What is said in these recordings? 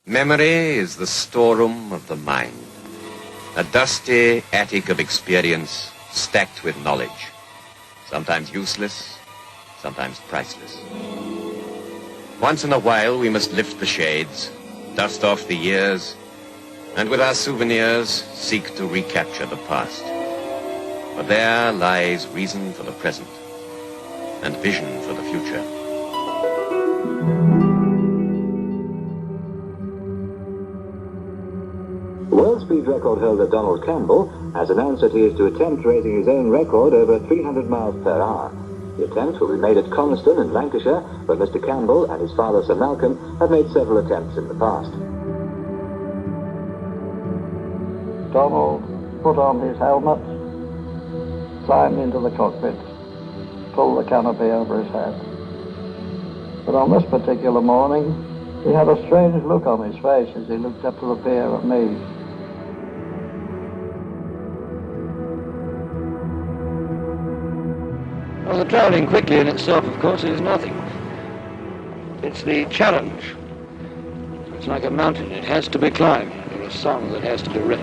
Memory is the storeroom of the mind, a dusty attic of experience stacked with knowledge, sometimes useless, sometimes priceless. Once in a while we must lift the shades, dust off the years, and with our souvenirs seek to recapture the past. For there lies reason for the present and vision for the future. World speed record holder Donald Campbell has announced that he is to attempt raising his own record over 300 miles per hour. The attempt will be made at Coniston in Lancashire, but Mr. Campbell and his father Sir Malcolm have made several attempts in the past. Donald put on his helmet, climbed into the cockpit, pulled the canopy over his head. But on this particular morning, he had a strange look on his face as he looked up to appear at me. Well, the travelling quickly in itself, of course, is nothing. It's the challenge. It's like a mountain. It has to be climbed, or a song that has to be read.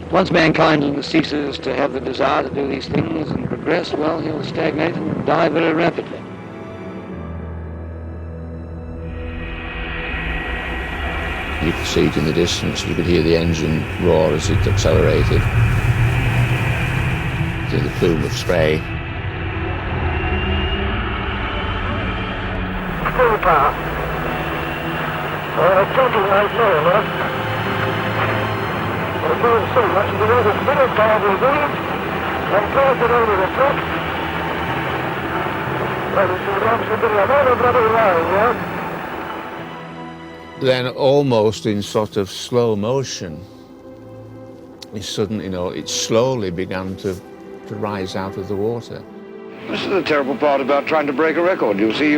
Once mankind ceases to have the desire to do these things and progress, well, he'll stagnate and die very rapidly. You could see it in the distance. You could hear the engine roar as it accelerated. See the plume of spray. Full power. Well, it's something right now, huh? We're doing so much to know the spirit power will do it. I'm glad that over the top. Well, it's absolutely another bloody line, yeah? Then almost in sort of slow motion, it suddenly, it slowly began to rise out of the water. This is the terrible part about trying to break a record. You see,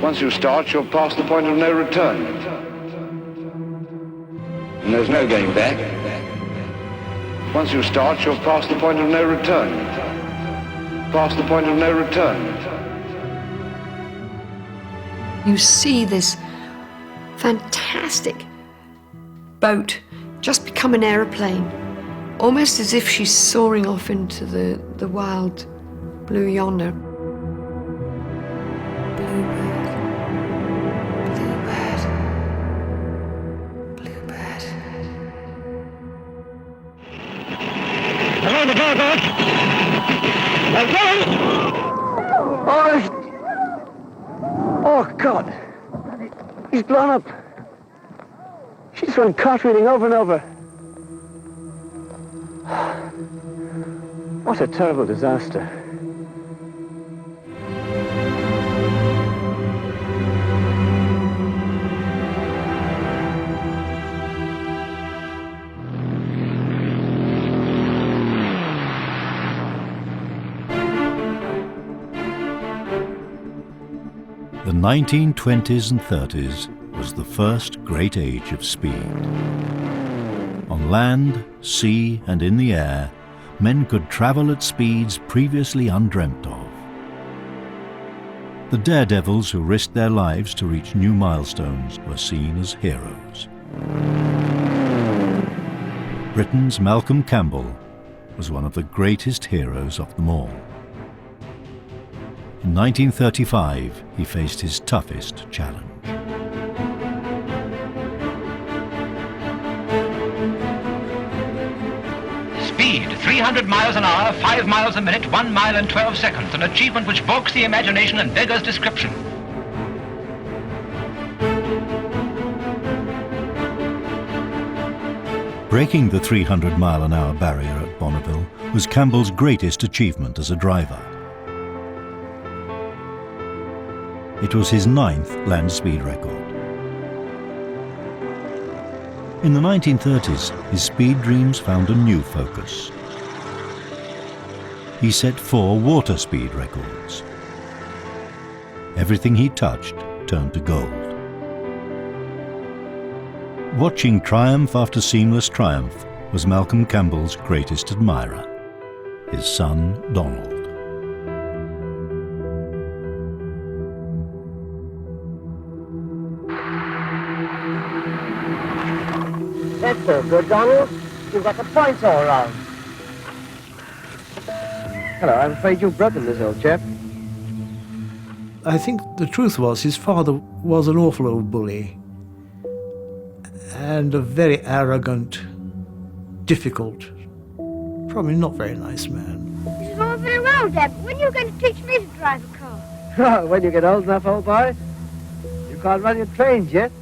once you start, you're past the point of no return. And there's no going back. Once you start, you're past the point of no return. Past the point of no return. You see this fantastic boat just become an aeroplane, almost as if she's soaring off into the wild blue yonder. Bluebird, bluebird, bluebird. Hello, the Bluebird! Oh, God! He's blown up. She's run cartwheeling over and over. What a terrible disaster. The 1920s and 30s was the first great age of speed. On land, sea, and in the air, men could travel at speeds previously undreamt of. The daredevils who risked their lives to reach new milestones were seen as heroes. Britain's Malcolm Campbell was one of the greatest heroes of them all. In 1935, he faced his toughest challenge. Speed, 300 miles an hour, 5 miles a minute, 1 mile and 12 seconds, an achievement which balks the imagination and beggars description. Breaking the 300-mile-an-hour barrier at Bonneville was Campbell's greatest achievement as a driver. It was his 9th land speed record. In the 1930s, his speed dreams found a new focus. He set 4 water speed records. Everything he touched turned to gold. Watching triumph after seamless triumph was Malcolm Campbell's greatest admirer, his son Donald. So good, Donald. You've got the points all round. Hello, I'm afraid you've broken this, old chap. I think the truth was his father was an awful old bully and a very arrogant, difficult, probably not very nice man. This is all very well, Dad, but when are you going to teach me to drive a car? Oh, when you get old enough, old boy. You can't run your trains yet.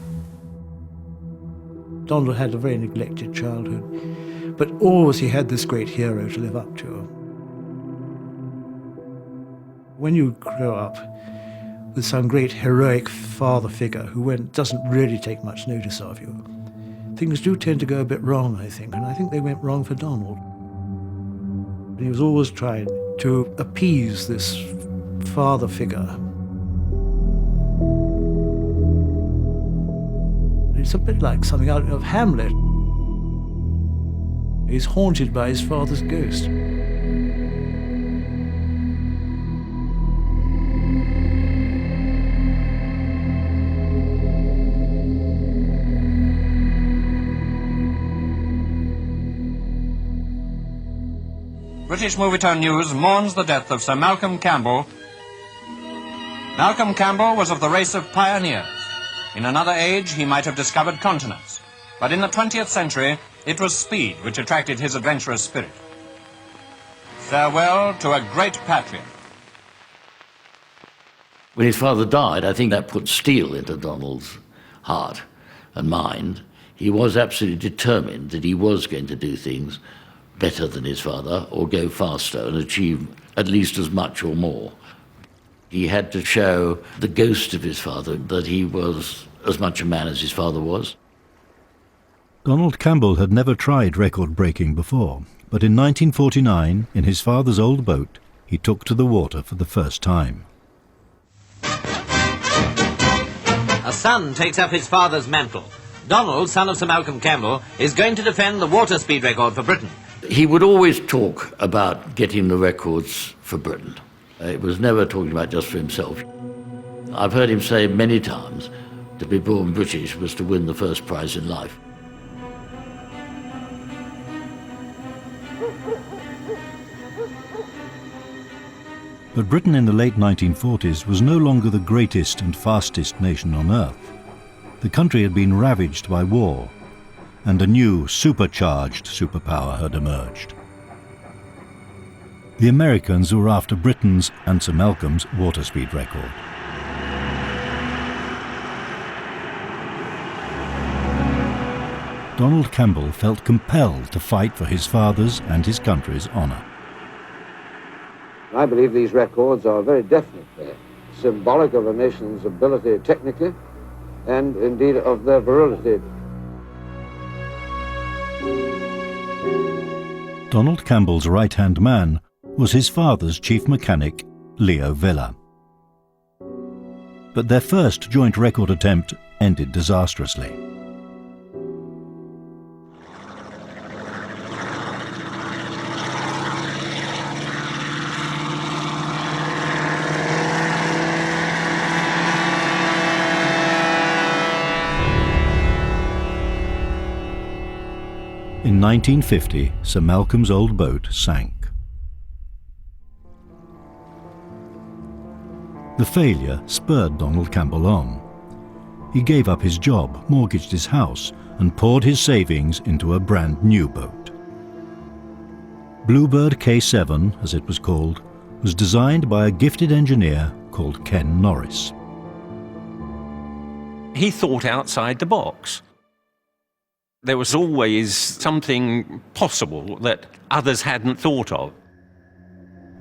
Donald had a very neglected childhood, but always he had this great hero to live up to. When you grow up with some great heroic father figure who doesn't really take much notice of you, things do tend to go a bit wrong, I think, and I think they went wrong for Donald. He was always trying to appease this father figure. It's a bit like something out of Hamlet. He's haunted by his father's ghost. British Movietone News mourns the death of Sir Malcolm Campbell. Malcolm Campbell was of the race of pioneers. In another age, he might have discovered continents. But in the 20th century, it was speed which attracted his adventurous spirit. Farewell to a great patriot. When his father died, I think that put steel into Donald's heart and mind. He was absolutely determined that he was going to do things better than his father, or go faster and achieve at least as much or more. He had to show the ghost of his father that he was as much a man as his father was. Donald Campbell had never tried record-breaking before, but in 1949, in his father's old boat, he took to the water for the first time. A son takes up his father's mantle. Donald, son of Sir Malcolm Campbell, is going to defend the water speed record for Britain. He would always talk about getting the records for Britain. It was never talking about just for himself. I've heard him say many times, to be born British was to win the first prize in life. But Britain in the late 1940s was no longer the greatest and fastest nation on earth. The country had been ravaged by war, and a new, supercharged superpower had emerged. The Americans were after Britain's and Sir Malcolm's water speed record. Donald Campbell felt compelled to fight for his father's and his country's honour. I believe these records are very definitely symbolic of a nation's ability technically, and indeed of their virility. Donald Campbell's right-hand man was his father's chief mechanic, Leo Villa. But their first joint record attempt ended disastrously. In 1950, Sir Malcolm's old boat sank. The failure spurred Donald Campbell on. He gave up his job, mortgaged his house, and poured his savings into a brand new boat. Bluebird K7, as it was called, was designed by a gifted engineer called Ken Norris. He thought outside the box. There was always something possible that others hadn't thought of.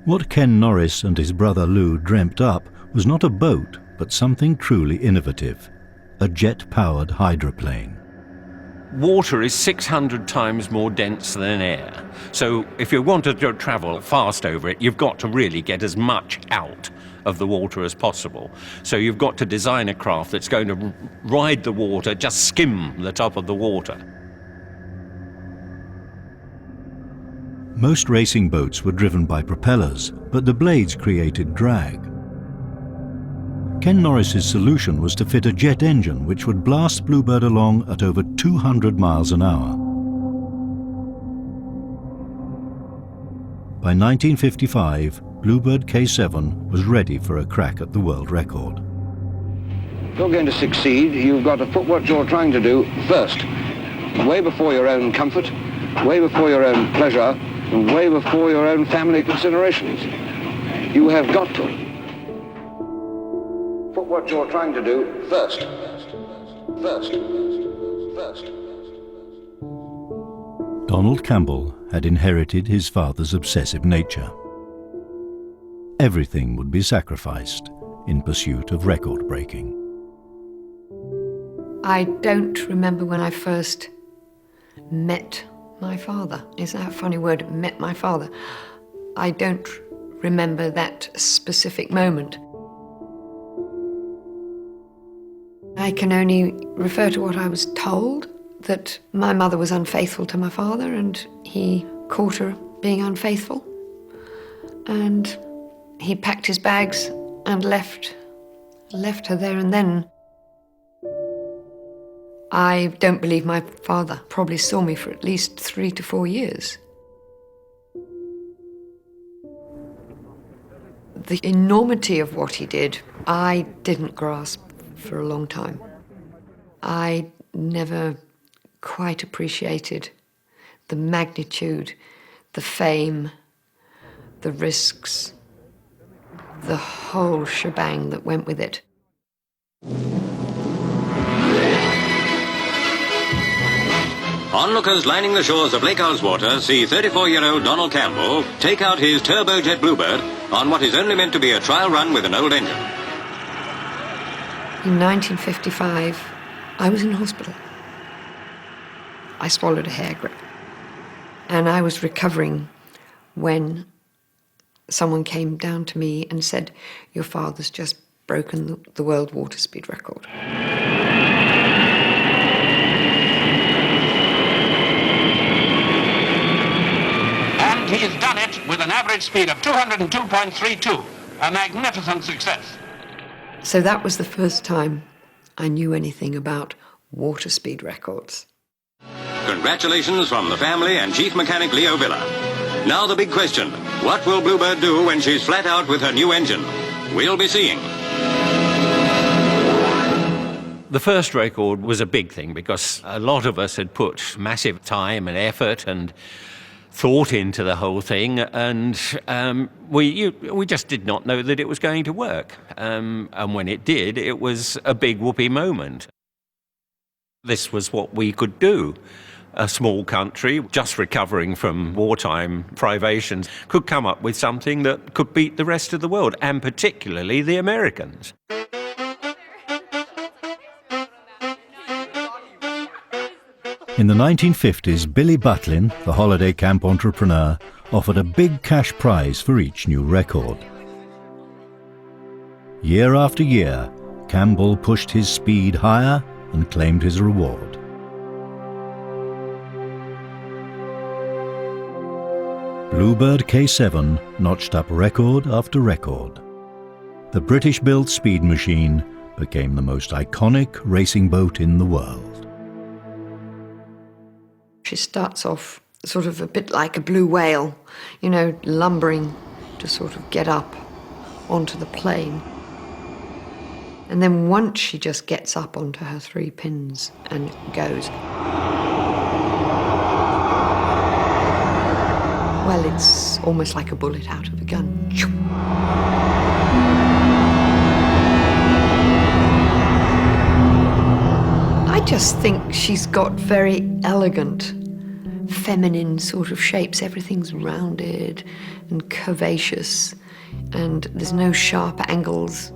What Ken Norris and his brother Lou dreamt up was not a boat, but something truly innovative, a jet-powered hydroplane. Water is 600 times more dense than air. So if you wanted to travel fast over it, you've got to really get as much out of the water as possible. So you've got to design a craft that's going to ride the water, just skim the top of the water. Most racing boats were driven by propellers, but the blades created drag. Ken Norris's solution was to fit a jet engine which would blast Bluebird along at over 200 miles an hour. By 1955, Bluebird K7 was ready for a crack at the world record. If you're going to succeed, you've got to put what you're trying to do first, way before your own comfort, way before your own pleasure, and way before your own family considerations. You have got to put what you're trying to do first. Donald Campbell had inherited his father's obsessive nature. Everything would be sacrificed in pursuit of record breaking. I don't remember when I first met my father. Isn't that a funny word, met my father? I don't remember that specific moment. I can only refer to what I was told, that my mother was unfaithful to my father and he caught her being unfaithful. And he packed his bags and left her there and then. I don't believe my father probably saw me for at least 3 to 4 years. The enormity of what he did, I didn't grasp for a long time. I never quite appreciated the magnitude, the fame, the risks, the whole shebang that went with it. Onlookers lining the shores of Lake Coniston see 34-year-old Donald Campbell take out his turbojet Bluebird on what is only meant to be a trial run with an old engine. In 1955, I was in hospital. I swallowed a hair grip. And I was recovering when someone came down to me and said, "Your father's just broken the world water speed record." And he's done it with an average speed of 202.32, a magnificent success. So that was the first time I knew anything about water speed records. Congratulations from the family and Chief Mechanic Leo Villa. Now the big question, what will Bluebird do when she's flat out with her new engine? We'll be seeing. The first record was a big thing because a lot of us had put massive time and effort and thought into the whole thing, and we just did not know that it was going to work. And when it did, it was a big whoopee moment. This was what we could do. A small country, just recovering from wartime privations, could come up with something that could beat the rest of the world, and particularly the Americans. In the 1950s, Billy Butlin, the holiday camp entrepreneur, offered a big cash prize for each new record. Year after year, Campbell pushed his speed higher and claimed his reward. Bluebird K7 notched up record after record. The British-built speed machine became the most iconic racing boat in the world. She starts off sort of a bit like a blue whale, you know, lumbering to sort of get up onto the plane. And then once she just gets up onto her 3 pins and goes, well, it's almost like a bullet out of a gun. I just think she's got very elegant, feminine sort of shapes. Everything's rounded and curvaceous, and there's no sharp angles.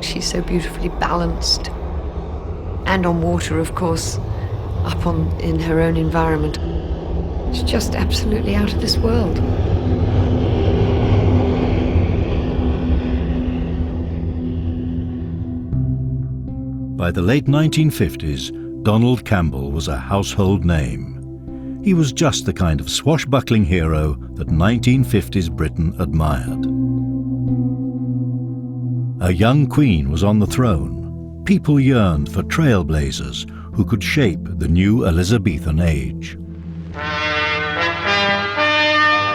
She's so beautifully balanced. And on water, of course, up in her own environment. She's just absolutely out of this world. By the late 1950s, Donald Campbell was a household name. He was just the kind of swashbuckling hero that 1950s Britain admired. A young queen was on the throne. People yearned for trailblazers who could shape the new Elizabethan age.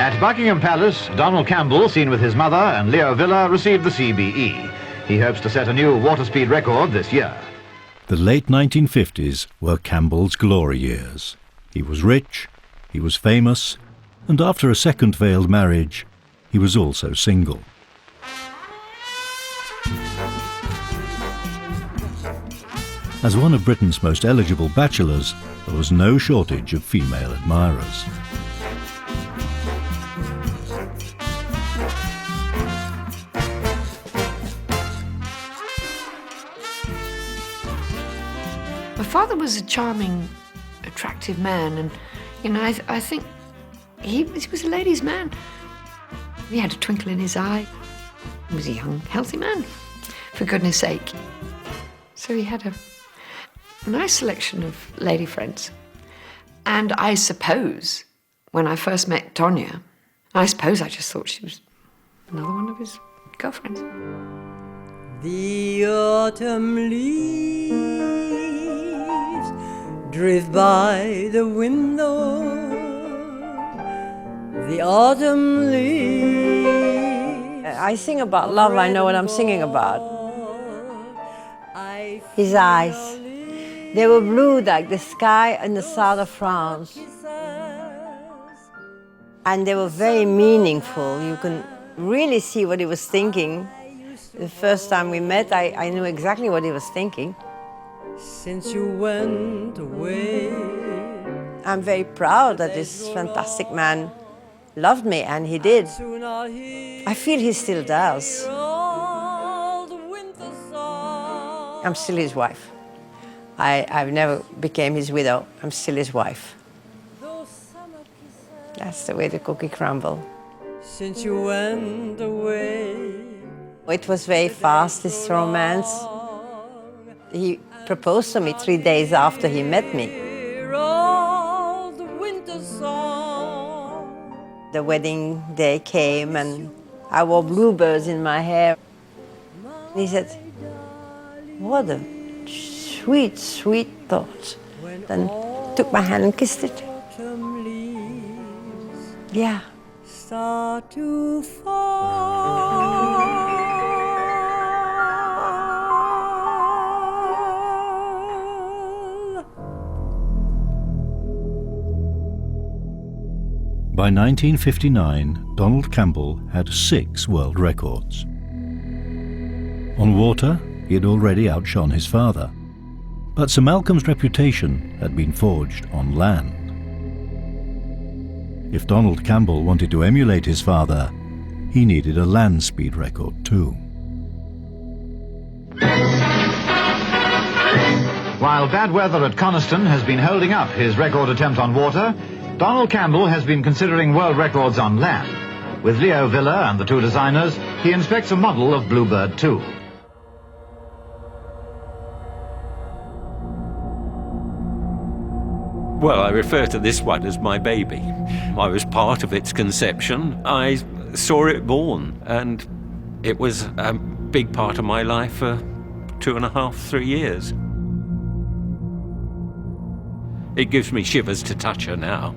At At Buckingham Palace, Donald Campbell, seen with his mother, and Leo Villa received the CBE. He hopes to set a new water speed record this year. The late 1950s were Campbell's glory years. He was rich, he was famous, and after a second failed marriage, he was also single. As one of Britain's most eligible bachelors, there was no shortage of female admirers. My father was a charming, attractive man, and I think he was a ladies' man. He had a twinkle in his eye. He was a young, healthy man, for goodness sake. So he had a nice selection of lady friends. And I suppose, when I first met Tonya, I suppose I just thought she was another one of his girlfriends. The autumn leaves drift by the window. The autumn leaves. I sing about love, I know what I'm singing about. His eyes. They were blue like the sky in the south of France. And they were very meaningful. You can really see what he was thinking. The first time we met, I knew exactly what he was thinking. Since you went away. I'm very proud that this fantastic man loved me, and he did. I feel he still does. I'm still his wife. I've never became his widow. I'm still his wife. That's the way the cookie crumble. Since you went away. It was very fast, this romance. He proposed to me 3 days after he met me. The wedding day came and I wore bluebirds in my hair. He said, "What a sweet, sweet thought." Then took my hand and kissed it. Yeah. Start to fall. By 1959, Donald Campbell had 6 world records. On water, he had already outshone his father, but Sir Malcolm's reputation had been forged on land. If Donald Campbell wanted to emulate his father, he needed a land speed record too. While bad weather at Coniston has been holding up his record attempt on water, Donald Campbell has been considering world records on land. With Leo Villa and the 2 designers, he inspects a model of Bluebird 2. Well, I refer to this one as my baby. I was part of its conception. I saw it born, and it was a big part of my life for 2.5, 3 years. It gives me shivers to touch her now.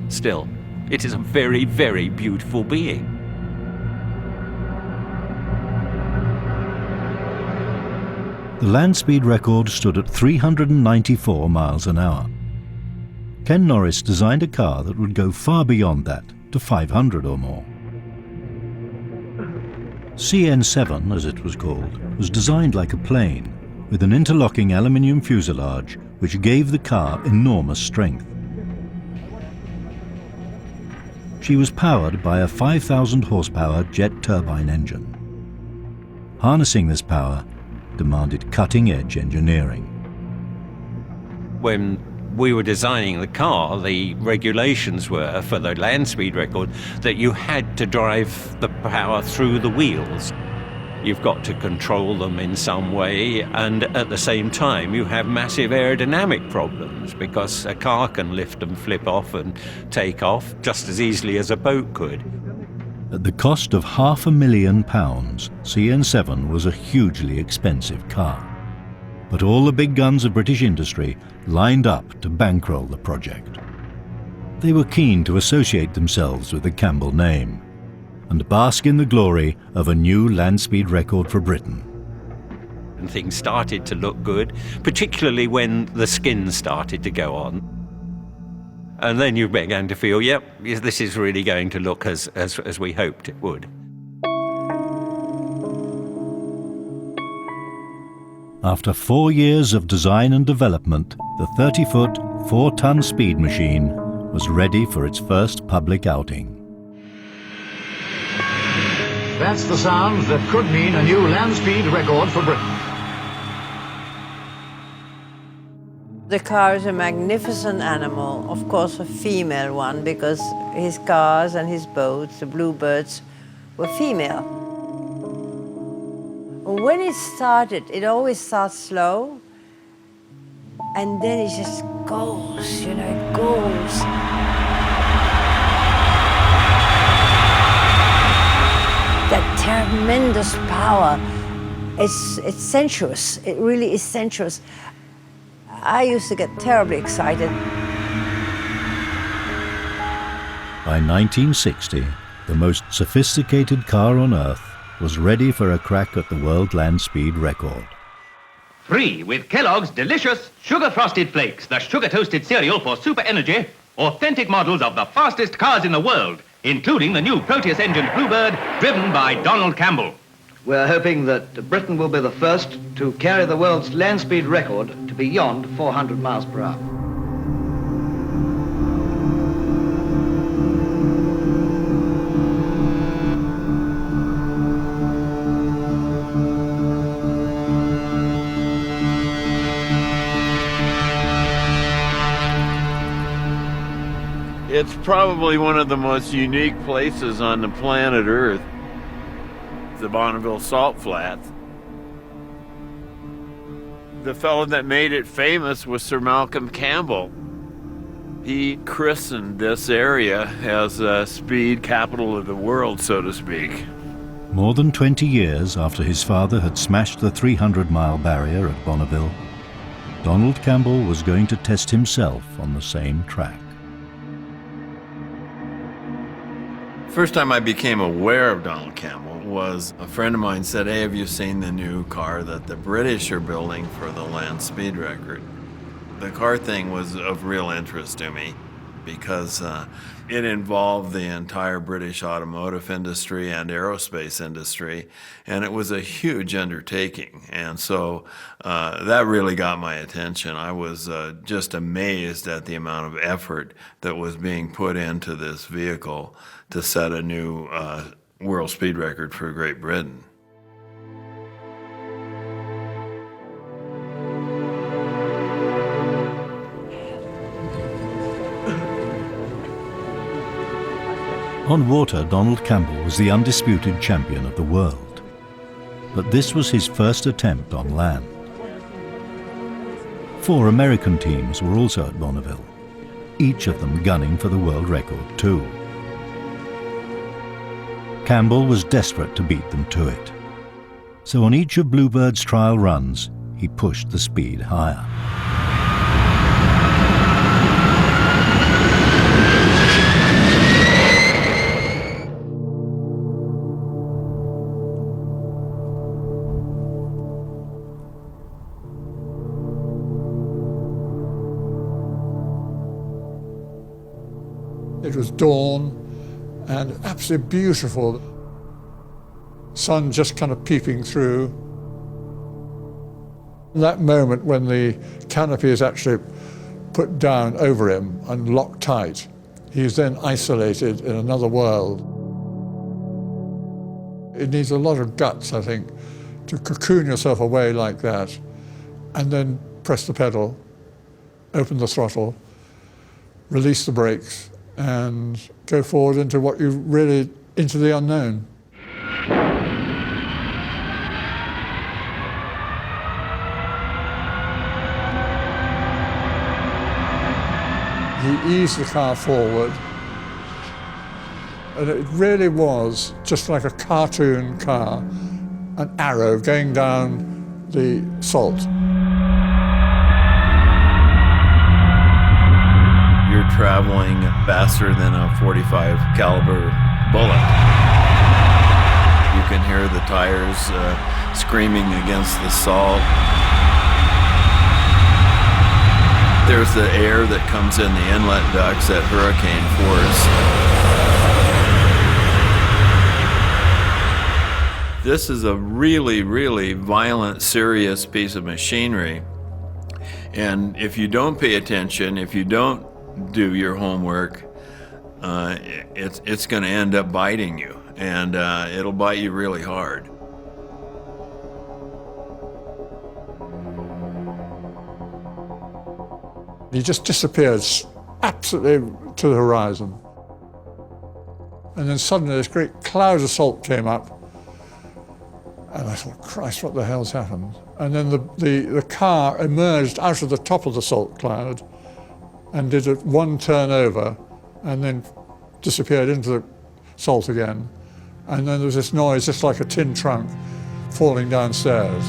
Still, it is a very, very beautiful being. The land speed record stood at 394 miles an hour. Ken Norris designed a car that would go far beyond that, to 500 or more. CN7, as it was called, was designed like a plane, with an interlocking aluminium fuselage which gave the car enormous strength. She was powered by a 5,000 horsepower jet turbine engine. Harnessing this power demanded cutting-edge engineering. When we were designing the car, the regulations were, for the land speed record, that you had to drive the power through the wheels. You've got to control them in some way, and at the same time you have massive aerodynamic problems, because a car can lift and flip off and take off just as easily as a boat could. At the cost of £500,000, CN7 was a hugely expensive car. But all the big guns of British industry lined up to bankroll the project. They were keen to associate themselves with the Campbell name and bask in the glory of a new land speed record for Britain. And things started to look good, particularly when the skins started to go on. And then you began to feel, yep, this is really going to look as we hoped it would. After 4 years of design and development, the 30-foot, 4-ton speed machine was ready for its first public outing. That's the sound that could mean a new land speed record for Britain. The car is a magnificent animal, of course a female one, because his cars and his boats, the Bluebirds, were female. When it started, it always starts slow, and then it just goes, you know, it goes. That tremendous power, it's sensuous, it really is sensuous. I used to get terribly excited. By 1960, the most sophisticated car on Earth was ready for a crack at the world land speed record. Free with Kellogg's delicious sugar-frosted flakes, the sugar-toasted cereal for super energy, authentic models of the fastest cars in the world, including the new Proteus-engined Bluebird, driven by Donald Campbell. We're hoping that Britain will be the first to carry the world's land speed record to beyond 400 miles per hour. It's probably one of the most unique places on the planet Earth. The Bonneville Salt Flats. The fellow that made it famous was Sir Malcolm Campbell. He christened this area as a speed capital of the world, so to speak. More than 20 years after his father had smashed the 300-mile barrier at Bonneville, Donald Campbell was going to test himself on the same track. First time I became aware of Donald Campbell was a friend of mine said, "Hey, have you seen the new car that the British are building for the land speed record?" The car thing was of real interest to me because it involved the entire British automotive industry and aerospace industry, and it was a huge undertaking. And so that really got my attention. I was just amazed at the amount of effort that was being put into this vehicle to set a new world speed record for Great Britain. On water, Donald Campbell was the undisputed champion of the world. But this was his first attempt on land. 4 American teams were also at Bonneville, each of them gunning for the world record too. Campbell was desperate to beat them to it. So on each of Bluebird's trial runs, he pushed the speed higher. It was dawn and absolutely beautiful. Sun just kind of peeping through. That moment when the canopy is actually put down over him and locked tight, he is then isolated in another world. It needs a lot of guts, I think, to cocoon yourself away like that and then press the pedal, open the throttle, release the brakes, and go forward into what you really, into the unknown. He eased the car forward, and it really was just like a cartoon car, an arrow going down the salt. You're traveling faster than a .45 caliber bullet. You can hear the tires screaming against the salt. There's the air that comes in the inlet ducts at hurricane force. This is a really, really violent, serious piece of machinery. And if you don't pay attention, if you don't do your homework, it's going to end up biting you, and it'll bite you really hard. He just disappeared absolutely to the horizon. And then suddenly this great cloud of salt came up, and I thought, Christ, what the hell's happened? And then the car emerged out of the top of the salt cloud and did one turn over and then disappeared into the salt again. And then there was this noise, just like a tin trunk, falling downstairs.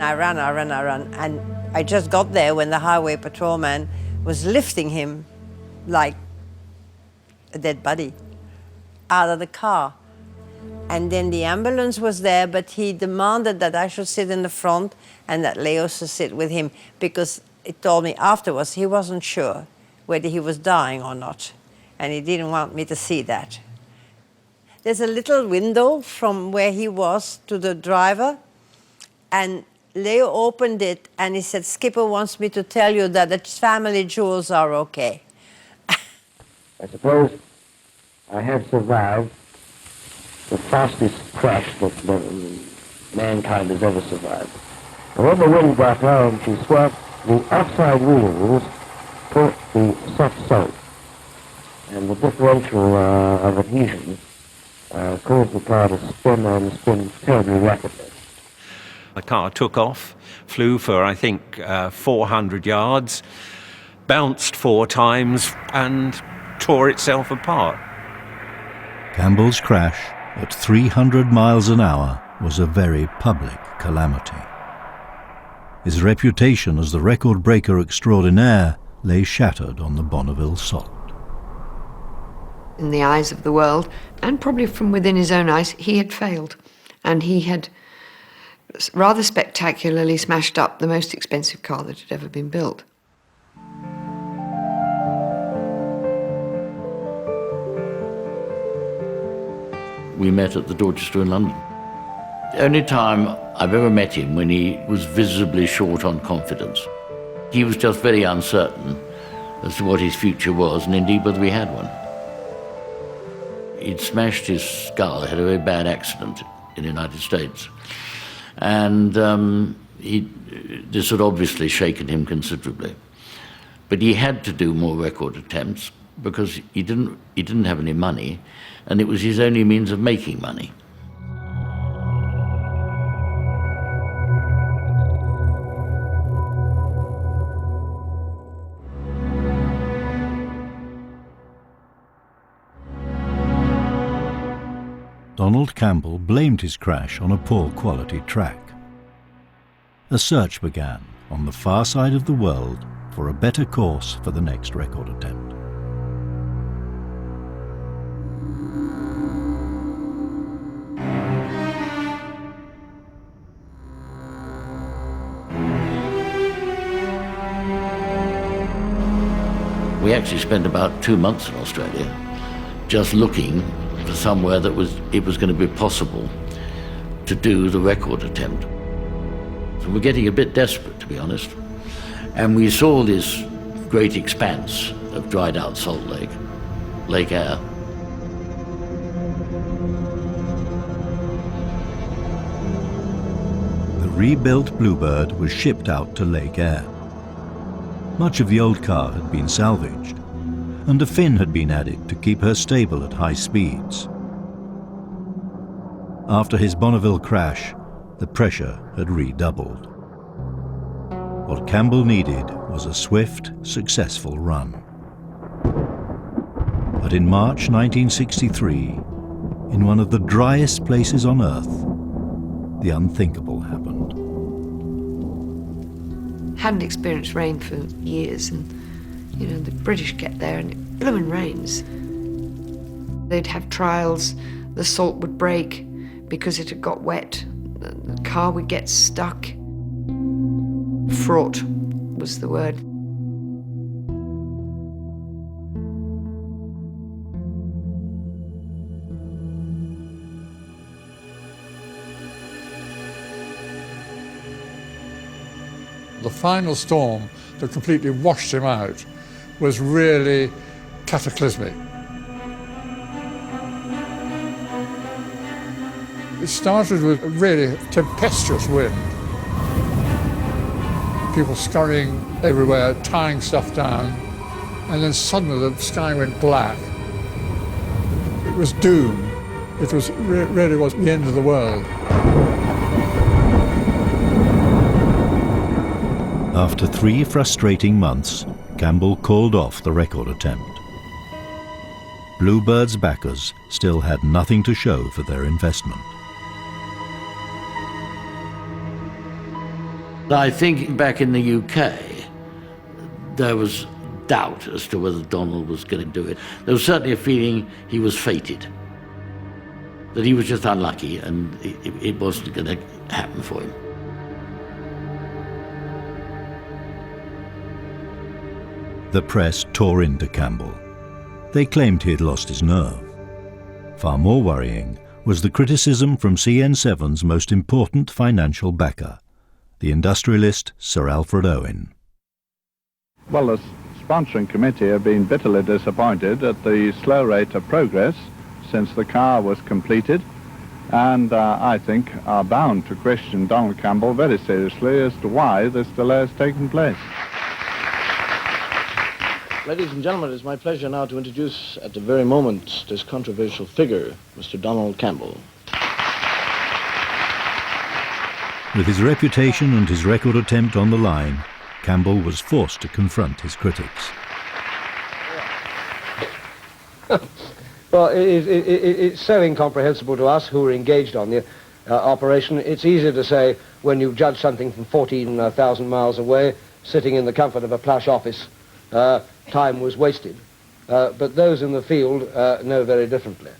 I ran, and I just got there when the highway patrolman was lifting him like a dead body out of the car. And then the ambulance was there, but he demanded that I should sit in the front and that Leo should sit with him, because he told me afterwards he wasn't sure whether he was dying or not, and he didn't want me to see that. There's a little window from where he was to the driver, and Leo opened it and he said, "Skipper wants me to tell you that the family jewels are okay." I suppose I have survived the fastest crash that mankind has ever survived. And when the wind got home, she swept the outside wheels to the soft salt. And the differential of adhesion caused the car to spin and spin terribly rapidly. The car took off, flew for, I think, 400 yards, bounced 4 times, and tore itself apart. Campbell's crash at 300 miles an hour was a very public calamity. His reputation as the record breaker extraordinaire lay shattered on the Bonneville salt. In the eyes of the world, and probably from within his own eyes, he had failed. And he had rather spectacularly smashed up the most expensive car that had ever been built. We met at the Dorchester in London. The only time I've ever met him when he was visibly short on confidence. He was just very uncertain as to what his future was, and indeed whether we had one. He'd smashed his skull, had a very bad accident in the United States. And this had obviously shaken him considerably. But he had to do more record attempts because he didn't have any money, and it was his only means of making money. Donald Campbell blamed his crash on a poor quality track. A search began on the far side of the world for a better course for the next record attempt. We actually spent about 2 months in Australia just looking for somewhere that it was going to be possible to do the record attempt. So we're getting a bit desperate, to be honest. And we saw this great expanse of dried out salt lake, Lake Eyre. The rebuilt Bluebird was shipped out to Lake Eyre. Much of the old car had been salvaged, and a fin had been added to keep her stable at high speeds. After his Bonneville crash, the pressure had redoubled. What Campbell needed was a swift, successful run. But in March 1963, in one of the driest places on Earth, the unthinkable happened. Hadn't experienced rain for years, and the British get there and it bloomin' rains. They'd have trials, the salt would break because it had got wet, the car would get stuck. Fraught was the word. The final storm that completely washed him out was really cataclysmic. It started with a really tempestuous wind. People scurrying everywhere, tying stuff down, and then suddenly the sky went black. It was doom. It was really was the end of the world. After 3 frustrating months, Campbell called off the record attempt. Bluebird's backers still had nothing to show for their investment. I think back in the UK, there was doubt as to whether Donald was going to do it. There was certainly a feeling he was fated, that he was just unlucky and it wasn't going to happen for him. The press tore into Campbell. They claimed he had lost his nerve. Far more worrying was the criticism from CN7's most important financial backer, the industrialist Sir Alfred Owen. Well, the sponsoring committee have been bitterly disappointed at the slow rate of progress since the car was completed, and I think are bound to question Donald Campbell very seriously as to why this delay has taken place. Ladies and gentlemen, it is my pleasure now to introduce at the very moment this controversial figure, Mr. Donald Campbell. With his reputation and his record attempt on the line, Campbell was forced to confront his critics. Well, it's so incomprehensible to us who are engaged on the operation. It's easier to say when you judge something from 14,000 miles away, sitting in the comfort of a plush office, time was wasted. But those in the field know very differently.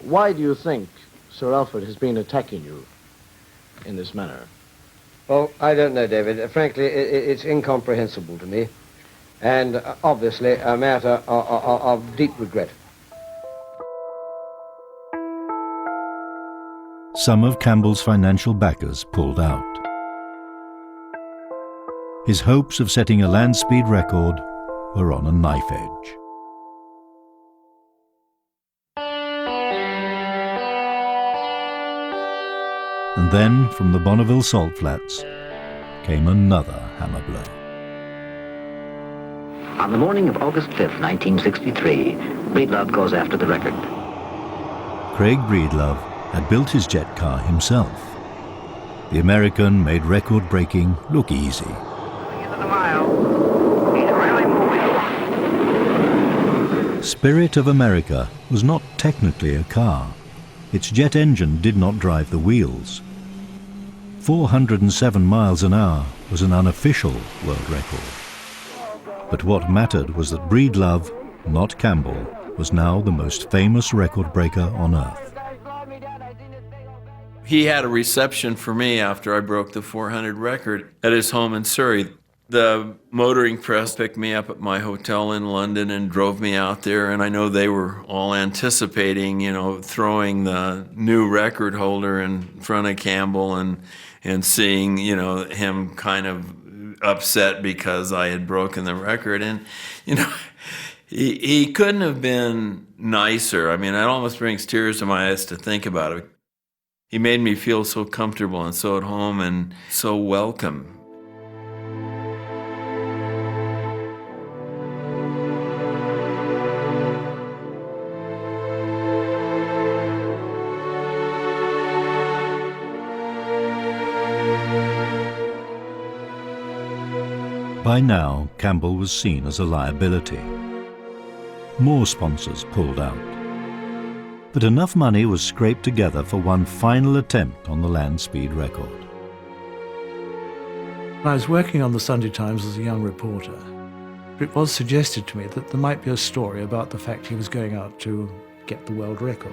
Why do you think Sir Alfred has been attacking you in this manner? Well, I don't know, David. Frankly, it's incomprehensible to me, and obviously a matter of deep regret. Some of Campbell's financial backers pulled out. His hopes of setting a land speed record were on a knife edge. And then, from the Bonneville salt flats, came another hammer blow. On the morning of August 5th, 1963, Breedlove goes after the record. Craig Breedlove had built his jet car himself. The American made record-breaking look easy. Spirit of America was not technically a car. Its jet engine did not drive the wheels. 407 miles an hour was an unofficial world record. But what mattered was that Breedlove, not Campbell, was now the most famous record breaker on Earth. He had a reception for me after I broke the 400 record at his home in Surrey. The motoring press picked me up at my hotel in London and drove me out there, and I know they were all anticipating, throwing the new record holder in front of Campbell and seeing, him kind of upset because I had broken the record. And, he couldn't have been nicer. I mean, it almost brings tears to my eyes to think about it. He made me feel so comfortable and so at home and so welcome. By now, Campbell was seen as a liability. More sponsors pulled out. But enough money was scraped together for one final attempt on the land speed record. I was working on the Sunday Times as a young reporter. It was suggested to me that there might be a story about the fact he was going out to get the world record.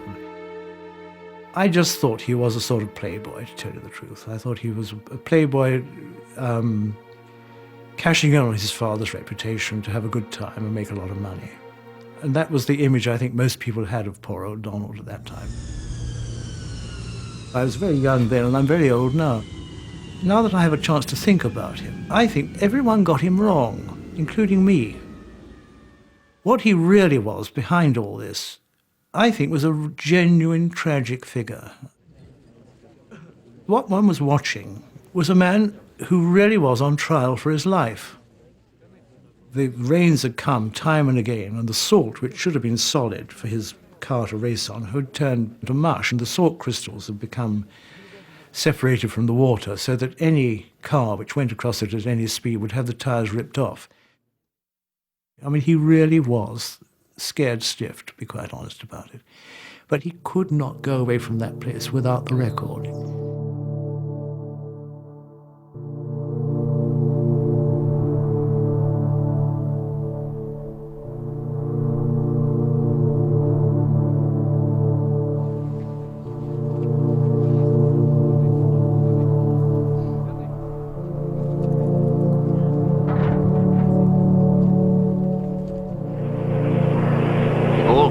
I just thought he was a sort of playboy, to tell you the truth. I thought he was a playboy cashing in on his father's reputation to have a good time and make a lot of money. And that was the image I think most people had of poor old Donald at that time. I was very young then, and I'm very old now. Now that I have a chance to think about him, I think everyone got him wrong, including me. What he really was behind all this, I think, was a genuine tragic figure. What one was watching was a man who really was on trial for his life. The rains had come time and again, and the salt, which should have been solid for his car to race on, had turned to mush, and the salt crystals had become separated from the water so that any car which went across it at any speed would have the tires ripped off. I mean, he really was scared stiff, to be quite honest about it. But he could not go away from that place without the record.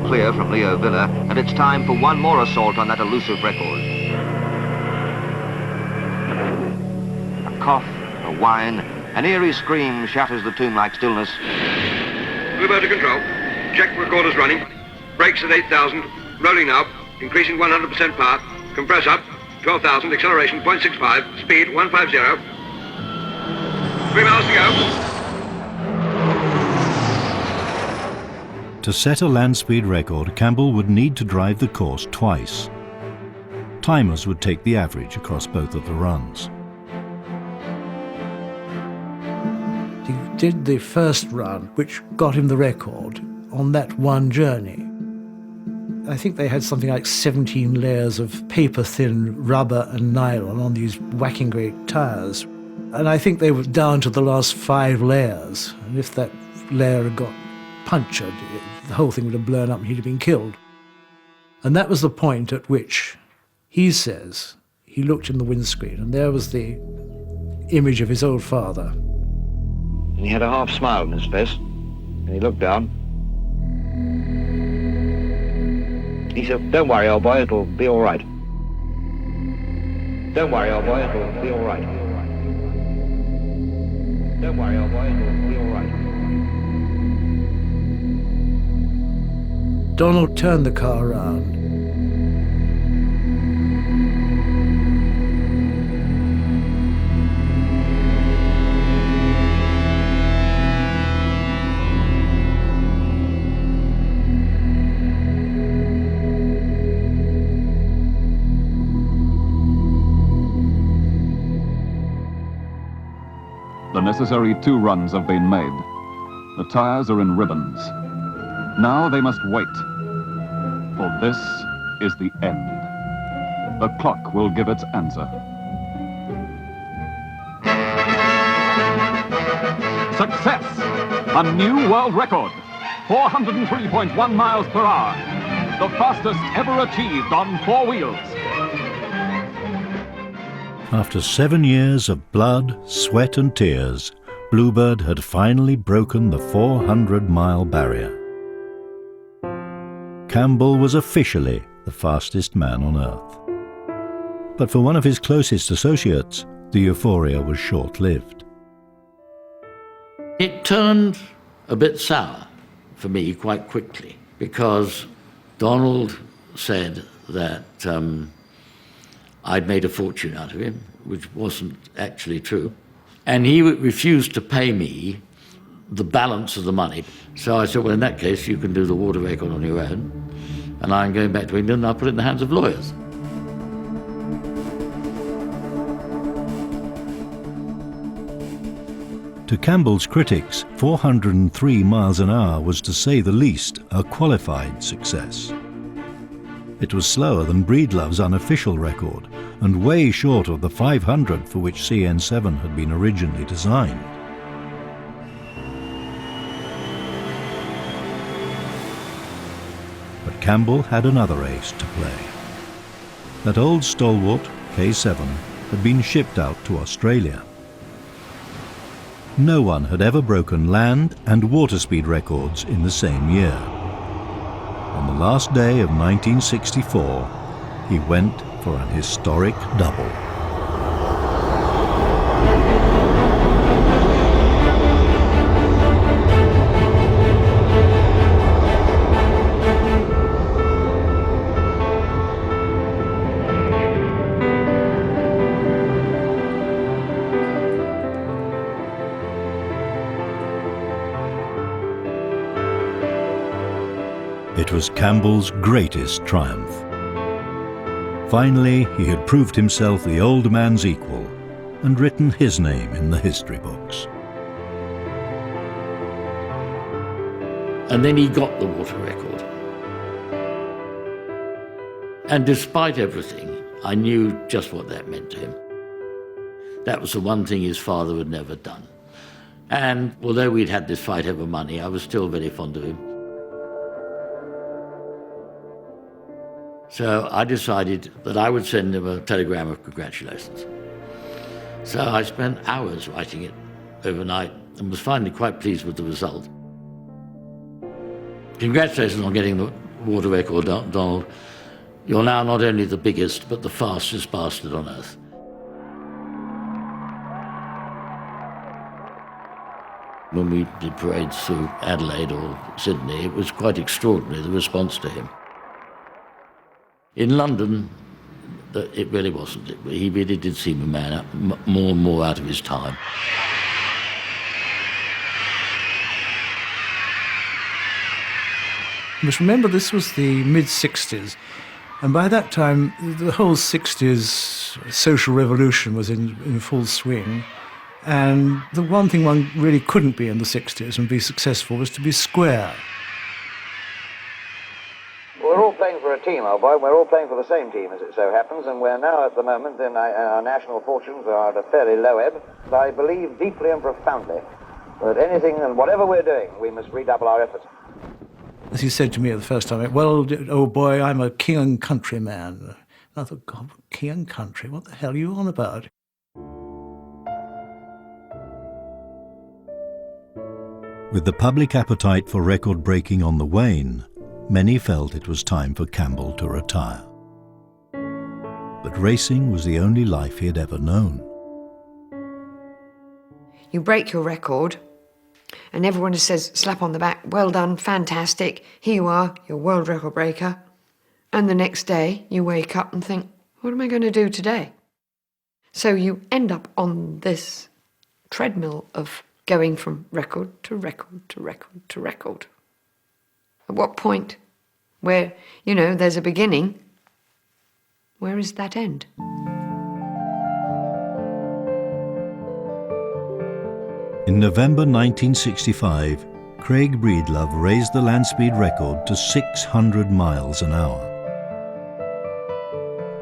Clear from Leo Villa, and it's time for one more assault on that elusive record. A cough, a whine, an eerie scream shatters the tomb-like stillness. Bluebird to control. Check recorders running. Brakes at 8,000. Rolling now. Increasing 100% power. Compress up. 12,000. Acceleration 0.65. Speed 150. 3 miles to go. To set a land speed record, Campbell would need to drive the course twice. Timers would take the average across both of the runs. He did the first run, which got him the record, on that one journey. I think they had something like 17 layers of paper-thin rubber and nylon on these whacking great tires. And I think they were down to the last 5 layers. And if that layer had got punctured, the whole thing would have blown up and he'd have been killed. And that was the point at which, he says, he looked in the windscreen and there was the image of his old father. And he had a half smile on his face, and he looked down. He said, "Don't worry, old boy, it'll be all right. Don't worry, old boy, it'll be all right. Don't worry, old boy, it'll be all right." Donald turned the car around. The necessary 2 runs have been made. The tires are in ribbons. Now they must wait, for this is the end. The clock will give its answer. Success! A new world record, 403.1 miles per hour. The fastest ever achieved on 4 wheels. After 7 years of blood, sweat and tears, Bluebird had finally broken the 400-mile barrier. Campbell was officially the fastest man on Earth. But for one of his closest associates, the euphoria was short-lived. It turned a bit sour for me quite quickly, because Donald said that I'd made a fortune out of him, which wasn't actually true. And he refused to pay me the balance of the money. So I said, well, in that case, you can do the water record on your own, and I'm going back to England and I'll put it in the hands of lawyers. To Campbell's critics, 403 miles an hour was, to say the least, a qualified success. It was slower than Breedlove's unofficial record, and way short of the 500 for which CN7 had been originally designed. But Campbell had another ace to play. That old stalwart, K7, had been shipped out to Australia. No one had ever broken land and water speed records in the same year. On the last day of 1964, he went for an historic double. It was Campbell's greatest triumph. Finally, he had proved himself the old man's equal and written his name in the history books. And then he got the water record. And despite everything, I knew just what that meant to him. That was the one thing his father had never done. And although we'd had this fight over money, I was still very fond of him. So I decided that I would send him a telegram of congratulations. So I spent hours writing it overnight and was finally quite pleased with the result. Congratulations on getting the water record, Donald. You're now not only the biggest, but the fastest bastard on earth. When we did parades through Adelaide or Sydney, it was quite extraordinary, the response to him. In London, it really wasn't. He really did seem a man more and more out of his time. You must remember this was the mid-60s, and by that time the whole 60s social revolution was in full swing, and the one thing one really couldn't be in the 60s and be successful was to be square. We're all playing for a team, old boy. We're all playing for the same team, as it so happens, and we're now at the moment in our national fortunes are at a fairly low ebb. I believe deeply and profoundly that anything and whatever we're doing, we must redouble our efforts. As he said to me the first time, well, old boy, I'm a king and country man. And I thought, God, king and country, what the hell are you on about? With the public appetite for record breaking on the wane, many felt it was time for Campbell to retire. But racing was the only life he had ever known. You break your record, and everyone says, slap on the back, well done, fantastic, here you are, you're a world record breaker. And the next day, you wake up and think, what am I going to do today? So you end up on this treadmill of going from record to record to record to record. At what point, where, you know, there's a beginning, where is that end? In November 1965, Craig Breedlove raised the land speed record to 600 miles an hour.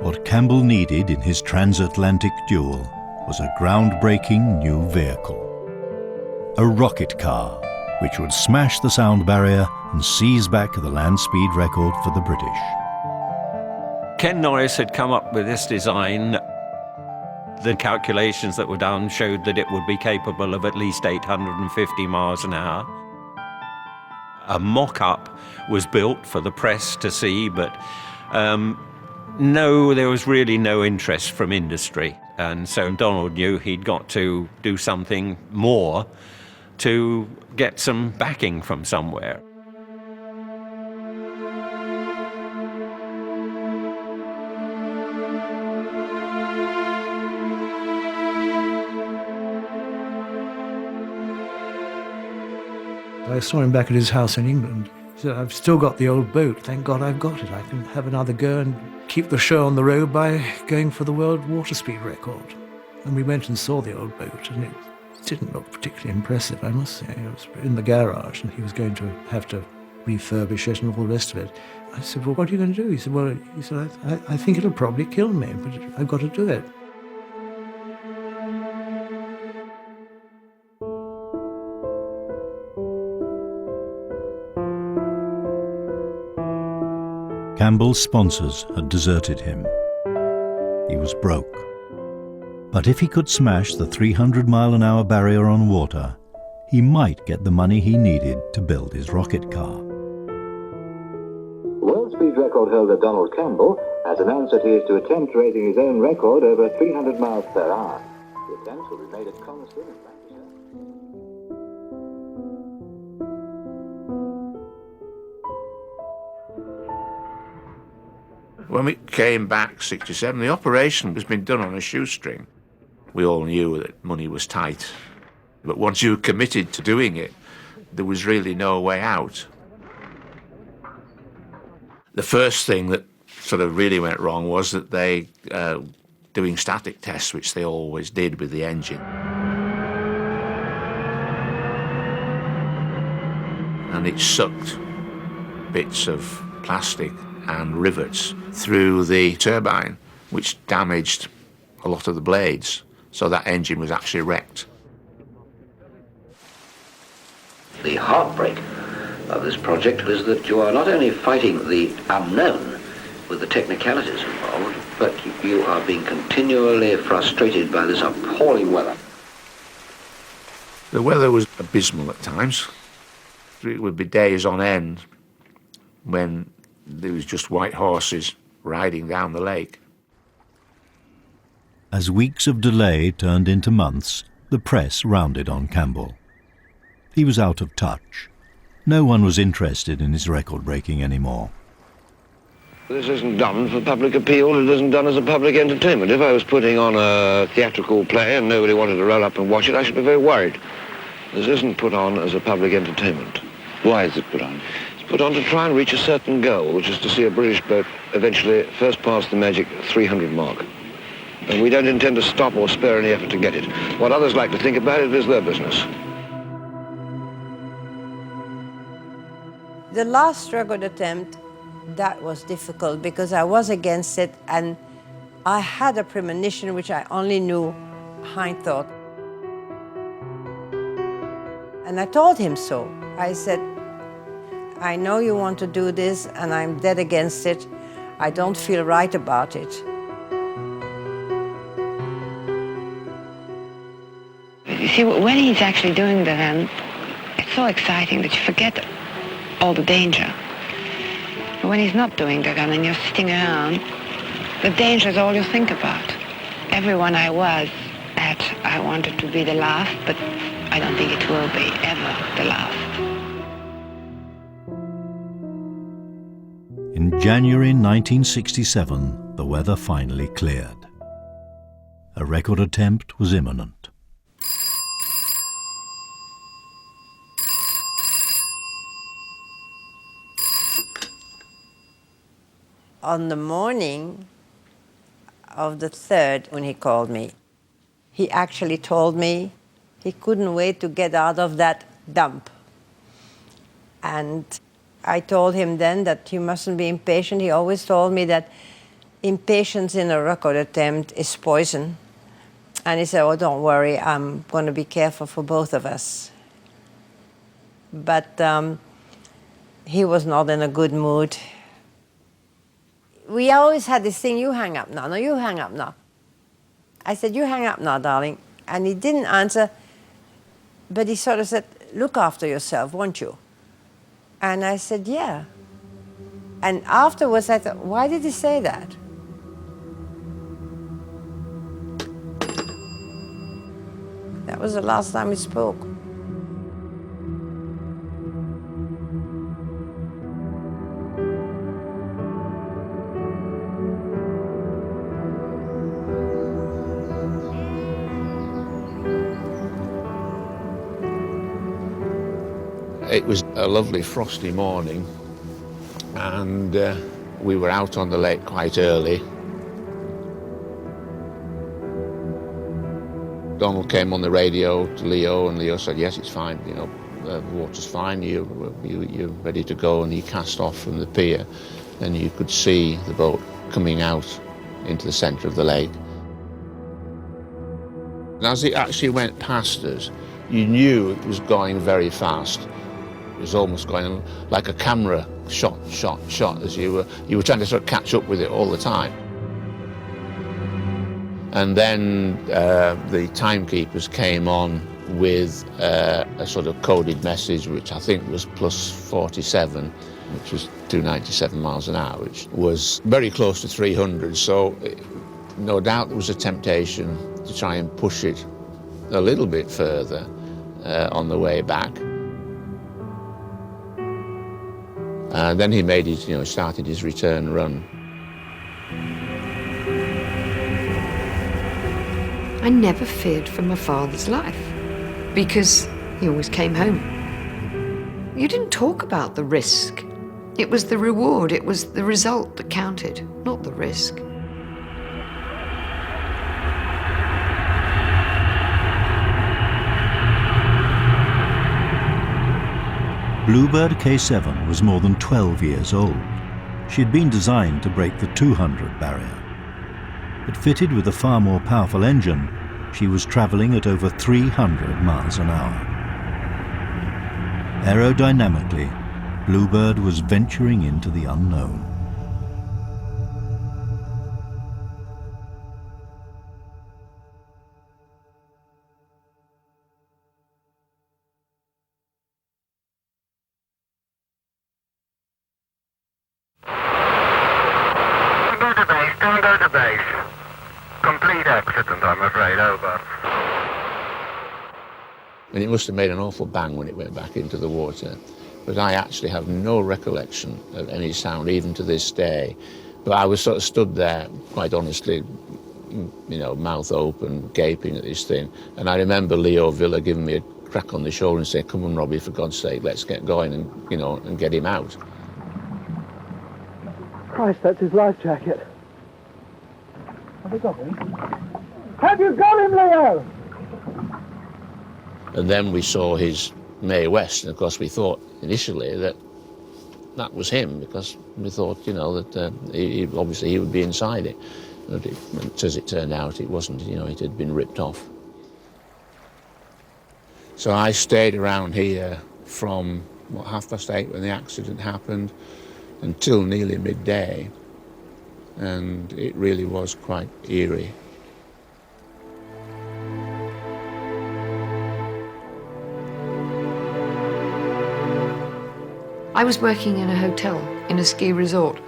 What Campbell needed in his transatlantic duel was a groundbreaking new vehicle. A rocket car, which would smash the sound barrier and seize back the land speed record for the British. Ken Norris had come up with this design. The calculations that were done showed that it would be capable of at least 850 miles an hour. A mock-up was built for the press to see, but no, there was really no interest from industry. And so Donald knew he'd got to do something more to get some backing from somewhere. I saw him back at his house in England. He said, I've still got the old boat. Thank God I've got it. I can have another go and keep the show on the road by going for the world water speed record. And we went and saw the old boat, and it didn't look particularly impressive, I must say. It was in the garage, and he was going to have to refurbish it and all the rest of it. I said, well, what are you going to do? He said, well, I think it'll probably kill me, but I've got to do it. Campbell's sponsors had deserted him. He was broke. But if he could smash the 300-mile-an-hour barrier on water, he might get the money he needed to build his rocket car. World speed record holder Donald Campbell has announced that he is to attempt raising his own record over 300 miles per hour. The attempt will be made at Coniston in Lancashire. When we came back, 67, the operation was being done on a shoestring. We all knew that money was tight, but once you were committed to doing it, there was really no way out. The first thing that sort of really went wrong was that they, doing static tests, which they always did with the engine. And it sucked bits of plastic and rivets through the turbine, which damaged a lot of the blades, so that engine was actually wrecked. The heartbreak of this project is that you are not only fighting the unknown with the technicalities involved, but you are being continually frustrated by this appalling weather. The weather was abysmal at times. It would be days on end when there was just white horses riding down the lake. As weeks of delay turned into months, the press rounded on Campbell. He was out of touch. No one was interested in his record-breaking anymore. This isn't done for public appeal, it isn't done as a public entertainment. If I was putting on a theatrical play and nobody wanted to roll up and watch it, I should be very worried. This isn't put on as a public entertainment. Why is it put on? It's put on to try and reach a certain goal, which is to see a British boat eventually first pass the magic 300 mark. And we don't intend to stop or spare any effort to get it. What others like to think about it is their business. The last record attempt, that was difficult because I was against it and I had a premonition which I only knew hindthought. And I told him so. I said, I know you want to do this and I'm dead against it. I don't feel right about it. You see, when he's actually doing the run, it's so exciting that you forget all the danger. But when he's not doing the run and you're sitting around, the danger is all you think about. Everyone I was at, I wanted to be the last, but I don't think it will be ever the last. In January 1967, the weather finally cleared. A record attempt was imminent. On the morning of the 3rd, when he called me, he actually told me he couldn't wait to get out of that dump. And I told him then that he mustn't be impatient. He always told me that impatience in a record attempt is poison. And he said, oh, don't worry, I'm going to be careful for both of us. But he was not in a good mood. We always had this thing, you hang up now, no, you hang up now. I said, you hang up now, darling. And he didn't answer, but he sort of said, look after yourself, won't you? And I said, yeah. And afterwards I thought, why did he say that? That was the last time we spoke. It was a lovely frosty morning and we were out on the lake quite early. Donald came on the radio to Leo and Leo said, yes, it's fine, you know, the water's fine, you're ready to go, and he cast off from the pier, and you could see the boat coming out into the centre of the lake. And as it actually went past us, you knew it was going very fast. It was almost going like a camera shot, as you were trying to sort of catch up with it all the time. And then the timekeepers came on with a sort of coded message, which I think was plus 47, which was 297 miles an hour, which was very close to 300. So no doubt there was a temptation to try and push it a little bit further on the way back. Then he made his, started his return run. I never feared for my father's life because he always came home. You didn't talk about the risk. It was the reward, it was the result that counted, not the risk. Bluebird K7 was more than 12 years old. She had been designed to break the 200 barrier. But fitted with a far more powerful engine, she was travelling at over 300 miles an hour. Aerodynamically, Bluebird was venturing into the unknown. Don't go to base. Complete accident, I'm afraid, over. And it must have made an awful bang when it went back into the water. But I actually have no recollection of any sound, even to this day. But I was sort of stood there, quite honestly, mouth open, gaping at this thing. And I remember Leo Villa giving me a crack on the shoulder and saying, "Come on, Robbie, for God's sake, let's get going and, and get him out." Christ, that's his life jacket. Have you got him? Have you got him, Leo? And then we saw his Mae West, and of course we thought initially that that was him, because we thought, that obviously he would be inside it. But as it turned out, it wasn't, it had been ripped off. So I stayed around here from, 8:30 when the accident happened, until nearly midday, and it really was quite eerie. I was working in a hotel in a ski resort,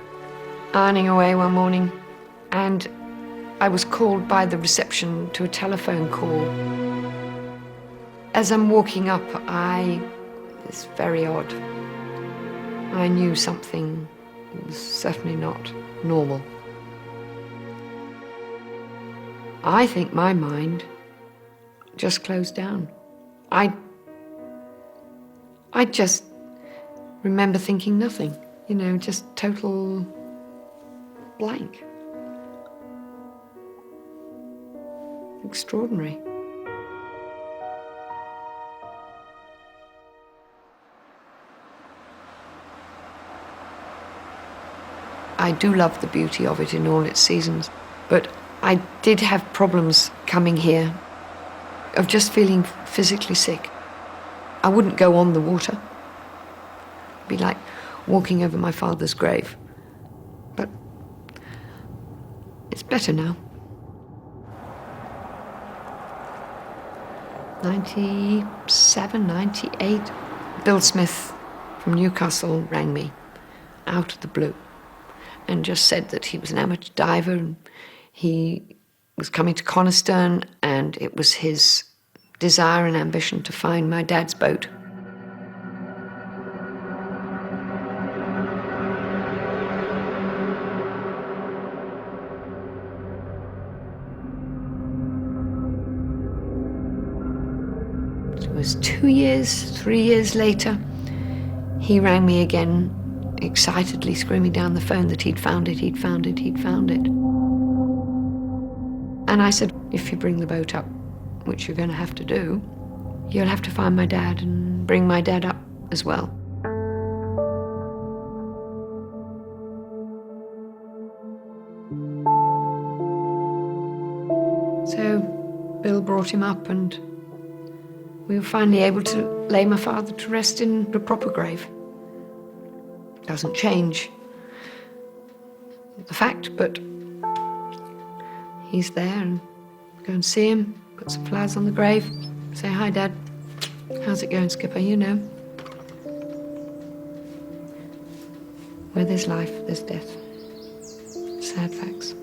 ironing away one morning, and I was called by the reception to a telephone call. As I'm walking up, it's very odd. I knew something was certainly not normal. I think my mind just closed down. I just remember thinking nothing, just total blank. Extraordinary. I do love the beauty of it in all its seasons, but I did have problems coming here of just feeling physically sick. I wouldn't go on the water. It'd be like walking over my father's grave. But it's better now. 97, 98, Bill Smith from Newcastle rang me out of the blue and just said that he was an amateur diver and he was coming to Coniston, and it was his desire and ambition to find my dad's boat. It was 2 years, 3 years later, he rang me again, excitedly screaming down the phone that he'd found it, he'd found it, he'd found it. And I said, if you bring the boat up, which you're going to have to do, you'll have to find my dad and bring my dad up as well. So Bill brought him up, and we were finally able to lay my father to rest in a proper grave. Doesn't change the fact, but he's there, and go and see him, put some flowers on the grave, say, "Hi, Dad. How's it going, Skipper?" You know. Where there's life, there's death. Sad facts.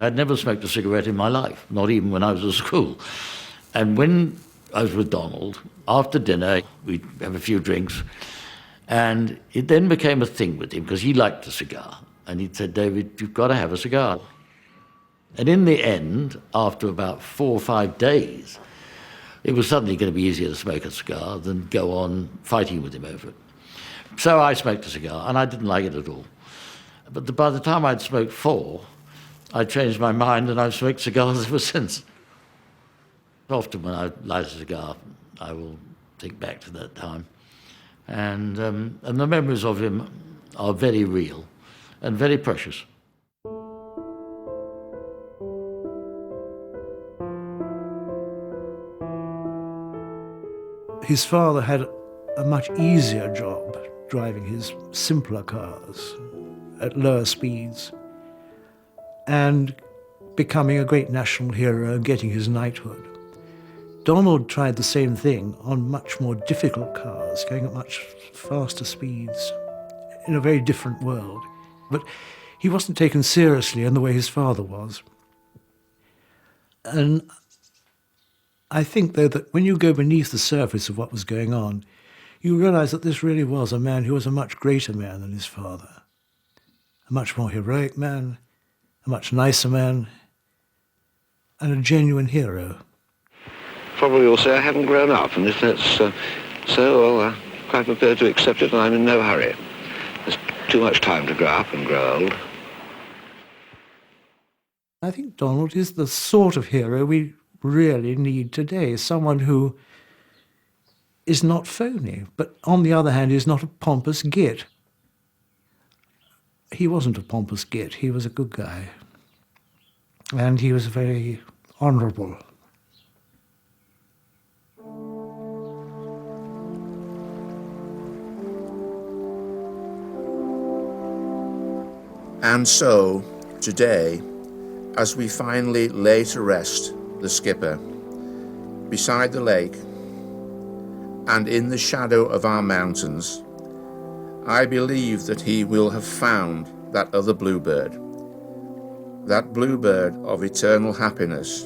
I'd never smoked a cigarette in my life, not even when I was at school. And when I was with Donald, after dinner, we'd have a few drinks, and it then became a thing with him, because he liked a cigar. And he'd said, "David, you've got to have a cigar." And in the end, after about 4 or 5 days, it was suddenly going to be easier to smoke a cigar than go on fighting with him over it. So I smoked a cigar, and I didn't like it at all. But by the time I'd smoked 4, I changed my mind, and I've smoked cigars ever since. Often when I light a cigar, I will think back to that time. And the memories of him are very real and very precious. His father had a much easier job driving his simpler cars at lower speeds and becoming a great national hero and getting his knighthood. Donald tried the same thing on much more difficult cars, going at much faster speeds in a very different world. But he wasn't taken seriously in the way his father was. And I think, though, that when you go beneath the surface of what was going on, you realize that this really was a man who was a much greater man than his father, a much more heroic man, a much nicer man, and a genuine hero. Probably will say I haven't grown up, and if that's so, well, I'm quite prepared to accept it, and I'm in no hurry. There's too much time to grow up and grow old. I think Donald is the sort of hero we really need today, someone who is not phony, but on the other hand is not a pompous git. He wasn't a pompous git, he was a good guy. And he was very honourable. And so, today, as we finally lay to rest the skipper beside the lake and in the shadow of our mountains, I believe that he will have found that other bluebird, that bluebird of eternal happiness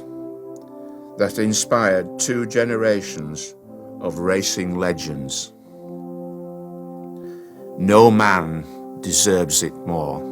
that inspired 2 generations of racing legends. No man deserves it more.